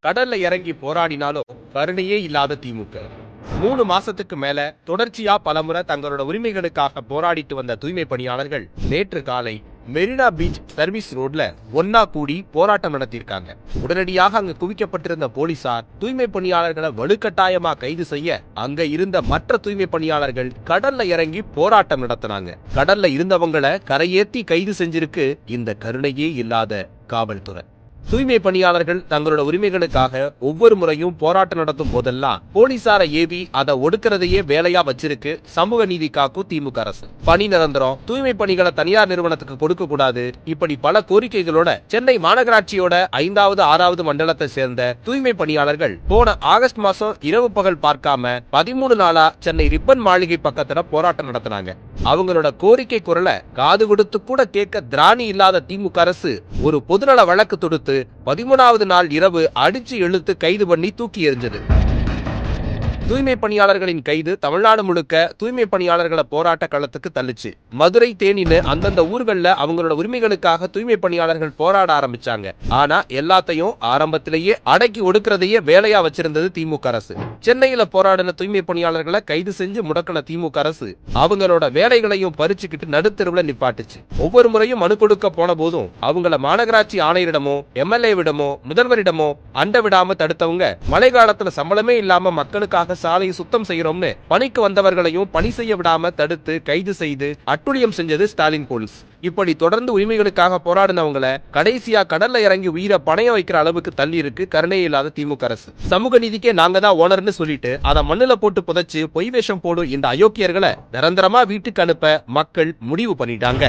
கடல்ல இறங்கி போராடினாலும் கருணையே இல்லாத திமுக. 3 மாசத்துக்கு மேல தொடர்ச்சியா பலமுறை தங்களோட உரிமைகளுக்காக போராடிட்டு வந்த தூய்மை பணியாளர்கள் நேற்று காலை மெரினா பீச் சர்வீஸ் ரோட்ல ஒன்னா கூடி போராட்டம் நடத்தியிருக்காங்க. உடனடியாக அங்கு குவிக்கப்பட்டிருந்த போலீசார் தூய்மை பணியாளர்களை வலுக்கட்டாயமா கைது செய்ய அங்க இருந்த மற்ற தூய்மை பணியாளர்கள் கடல்ல இறங்கி போராட்டம் நடத்தினாங்க. கடல்ல இருந்தவங்களை கரையேற்றி கைது செஞ்சிருக்கு இந்த கருணையே இல்லாத காவல்துறை. தூய்மை பணியாளர்கள் தங்களோட உரிமைகளுக்காக ஒவ்வொரு முறையும் போராட்டம் நடத்தும் போதெல்லாம் போலீசாரை ஏவி அதை ஒடுக்கிறதையே வேலையா வச்சிருக்கு சமூக நீதி காக்கும் திமுக அரசு. பணி நிரந்தரம், தூய்மை பணிகளை தனியார் நிறுவனத்துக்கு கொடுக்க கூடாது, இப்படி பல கோரிக்கைகளோட சென்னை மாநகராட்சியோட 5வது 6வது மண்டலத்தை சேர்ந்த தூய்மை பணியாளர்கள் போன ஆகஸ்ட் மாசம் இரவு பகல் பார்க்காம 13 நாளா சென்னை ரிப்பன் மாளிகை பக்கத்துல போராட்டம் நடத்தினாங்க. அவங்களோட கோரிக்கை குரலை காது கொடுத்து கூட கேட்க திராணி இல்லாத திமுக அரசு ஒரு பொதுநல வழக்கு தொடுத்து 13வது நாள் இரவு அடிச்சு இழுத்து கைது பண்ணி தூக்கி எறிஞ்சது. தூய்மை பணியாளர்களின் கைது தமிழ்நாடு முழுக்க தூய்மை பணியாளர்களை போராட்ட களத்துக்கு தள்ளுச்சு. மதுரை, தேனின்னு அந்தந்த ஊர்கள்ல அவங்களோட உரிமைகளுக்காக தூய்மை பணியாளர்கள் போராட ஆரம்பிச்சாங்க. ஆனா எல்லாத்தையும் ஆரம்பத்திலேயே அடக்கி ஒடுக்கிறதையே வேலையா வச்சிருந்தது திமுக அரசு. சென்னையில போராடின தூய்மை பணியாளர்களை கைது செஞ்சு முடக்கின திமுக அரசு அவங்களோட வேலைகளையும் பறிச்சுக்கிட்டு நடுத்தெருவுல நிப்பாட்டுச்சு. ஒவ்வொரு முறையும் மனு கொடுக்க போன போதும் அவங்கள மாநகராட்சி ஆணையரிடமோ எம்எல்ஏவிடமோ முதல்வரிடமோ அண்ட விடாம தடுத்தவங்க மழை காலத்துல சம்பளமே இல்லாம மக்களுக்காக சாலையை சுத்தம் செய்யறோம்னு பணிக்கு வந்தவர்களையும் பணி செய்ய விடாம தடுத்து கைது செய்து அட்டுழியம் செஞ்சது ஸ்டாலின் போலீஸ். இப்படி தொடர்ந்து உரிமைகளுக்காக போராடினவங்களை கடைசியா கடல்ல இறங்கி உயிரை பணைய வைக்கிற அளவுக்கு தள்ளி இருக்கு கருணை இல்லாத திமுக அரசு. சமூக நீதிக்கே நாங்க தான் ஓனர்னு சொல்லிட்டு அதை மண்ணுல போட்டு புதைச்சு பொய் வேஷம் போடும் இந்த அயோக்கியர்களை நிரந்தரமா வீட்டுக்கு அனுப்ப மக்கள் முடிவு பண்ணிட்டாங்க.